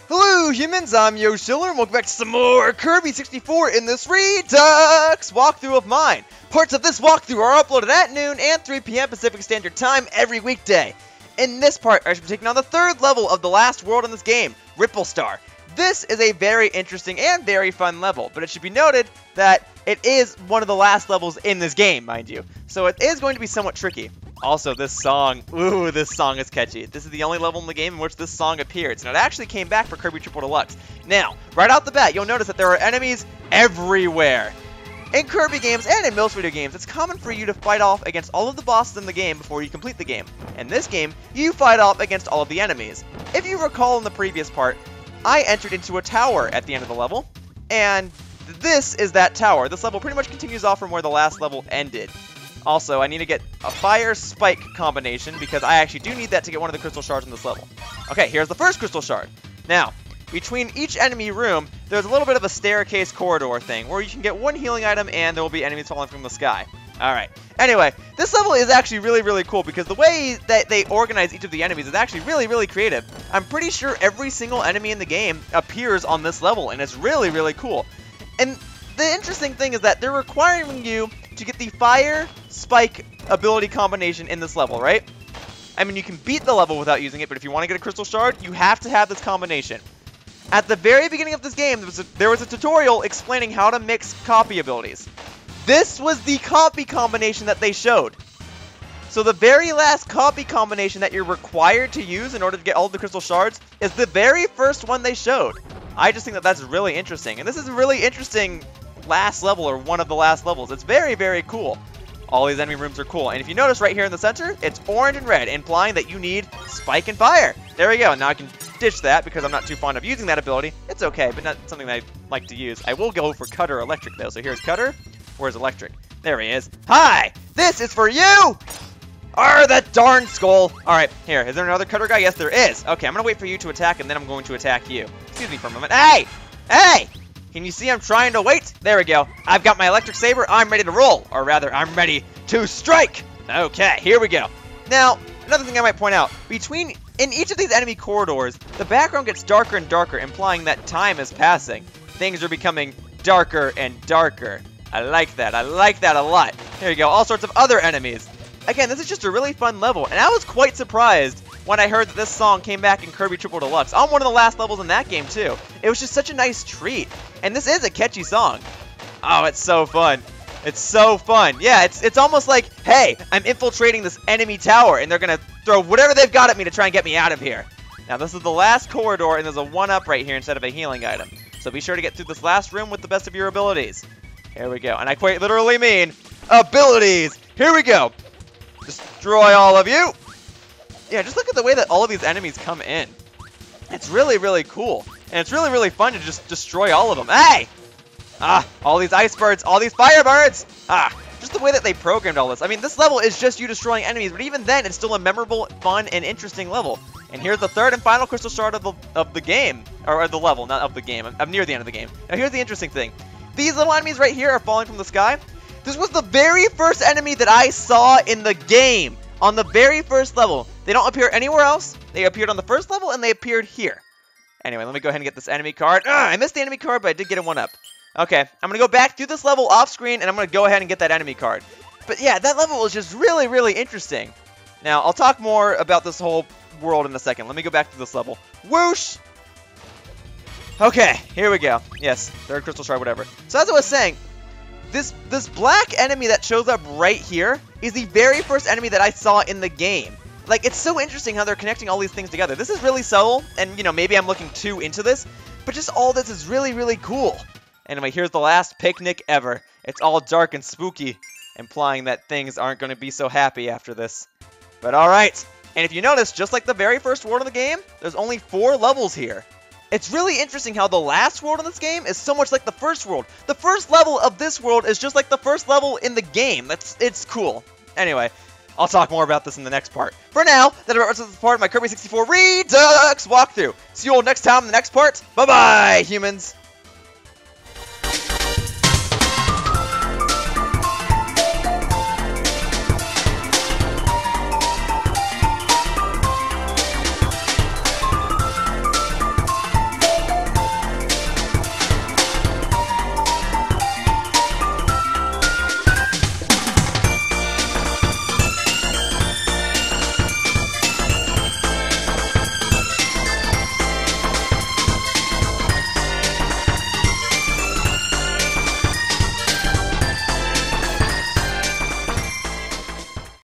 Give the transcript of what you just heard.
Hello humans, I'm Yoshiller and welcome back to some more Kirby 64 in this Redux walkthrough of mine. Parts of this walkthrough are uploaded at noon and 3 p.m. Pacific Standard Time every weekday. In this part, I should be taking on the third level of the last world in this game, Ripple Star. This is a very interesting and very fun level, but it should be noted that it is one of the last levels in this game, mind you. So it is going to be somewhat tricky. Also, this song, ooh, this song is catchy. This is the only level in the game in which this song appears, and it actually came back for Kirby Triple Deluxe. Now, right out the bat, you'll notice that there are enemies everywhere. In Kirby games and in most video games, it's common for you to fight off against all of the bosses in the game before you complete the game. In this game, you fight off against all of the enemies. If you recall in the previous part, I entered into a tower at the end of the level, and this is that tower. This level pretty much continues off from where the last level ended. Also, I need to get a fire spike combination because I actually do need that to get one of the crystal shards in this level. Okay, here's the first crystal shard. Now, between each enemy room, there's a little bit of a staircase corridor thing where you can get one healing item and there will be enemies falling from the sky. Alright, anyway, this level is actually really cool because the way that they organize each of the enemies is actually really creative. I'm pretty sure every single enemy in the game appears on this level and it's really cool. And the interesting thing is that they're requiring you to get the fire spike ability combination in this level, right? I mean, you can beat the level without using it, but if you want to get a crystal shard, you have to have this combination. At the very beginning of this game, there was a tutorial explaining how to mix copy abilities. This was the copy combination that they showed. So the very last copy combination that you're required to use in order to get all of the crystal shards is the very first one they showed. I just think that that's really interesting. And this is a really interesting last level, or one of the last levels. It's very cool. All these enemy rooms are cool. And if you notice right here in the center, it's orange and red, implying that you need spike and fire. There we go. Now I can ditch that because I'm not too fond of using that ability. It's okay, but not something that I like to use. I will go for Cutter Electric, though. So here's Cutter. Where's Electric? There he is. Hi! This is for you! Arr, that darn skull! Alright, here. Is there another Cutter guy? Yes, there is. Okay, I'm going to wait for you to attack, and then I'm going to attack you. Excuse me for a moment. Hey! Hey! Can you see I'm trying to wait? There we go. I've got my electric saber. I'm ready to roll. Or rather, I'm ready to strike. Okay, here we go. Now, another thing I might point out. In each of these enemy corridors, the background gets darker and darker, implying that time is passing. Things are becoming darker and darker. I like that. I like that a lot. Here you go. All sorts of other enemies. Again, this is just a really fun level, and I was quite surprised when I heard that this song came back in Kirby Triple Deluxe on one of the last levels in that game, too. It was just such a nice treat. And this is a catchy song. Oh, it's so fun. It's so fun. Yeah, it's almost like, hey, I'm infiltrating this enemy tower, and they're going to throw whatever they've got at me to try and get me out of here. Now, this is the last corridor, and there's a 1-up right here instead of a healing item. So be sure to get through this last room with the best of your abilities. Here we go. And I quite literally mean abilities. Here we go. Destroy all of you. Yeah, just look at the way that all of these enemies come in. It's really cool. And it's really fun to just destroy all of them. Hey! All these ice birds, all these fire birds! Just the way that they programmed all this. I mean, this level is just you destroying enemies, but even then, it's still a memorable, fun, and interesting level. And here's the third and final crystal shard of the game. Or the level, not of the game. I'm near the end of the game. Now, here's the interesting thing. These little enemies right here are falling from the sky. This was the very first enemy that I saw in the game. On the very first level. They don't appear anywhere else. They appeared on the first level, and they appeared here. Anyway, let me go ahead and get this enemy card. I missed the enemy card, but I did get a 1-up. Okay, I'm going to go back through this level off screen, and I'm going to go ahead and get that enemy card. But yeah, that level was just really interesting. Now, I'll talk more about this whole world in a second. Let me go back to this level. Whoosh! Okay, here we go. Yes, third crystal shard, whatever. So as I was saying, this black enemy that shows up right here is the very first enemy that I saw in the game. Like, it's so interesting how they're connecting all these things together. This is really subtle, and, you know, maybe I'm looking too into this, but just all this is really cool. Anyway, here's the last picnic ever. It's all dark and spooky, implying that things aren't going to be so happy after this. But alright, and if you notice, just like the very first world of the game, there's only 4 levels here. It's really interesting how the last world in this game is so much like the first world. The first level of this world is just like the first level in the game. It's cool. Anyway, I'll talk more about this in the next part. For now, that about this part of my Kirby 64 Redux walkthrough. See you all next time in the next part. Bye-bye, humans!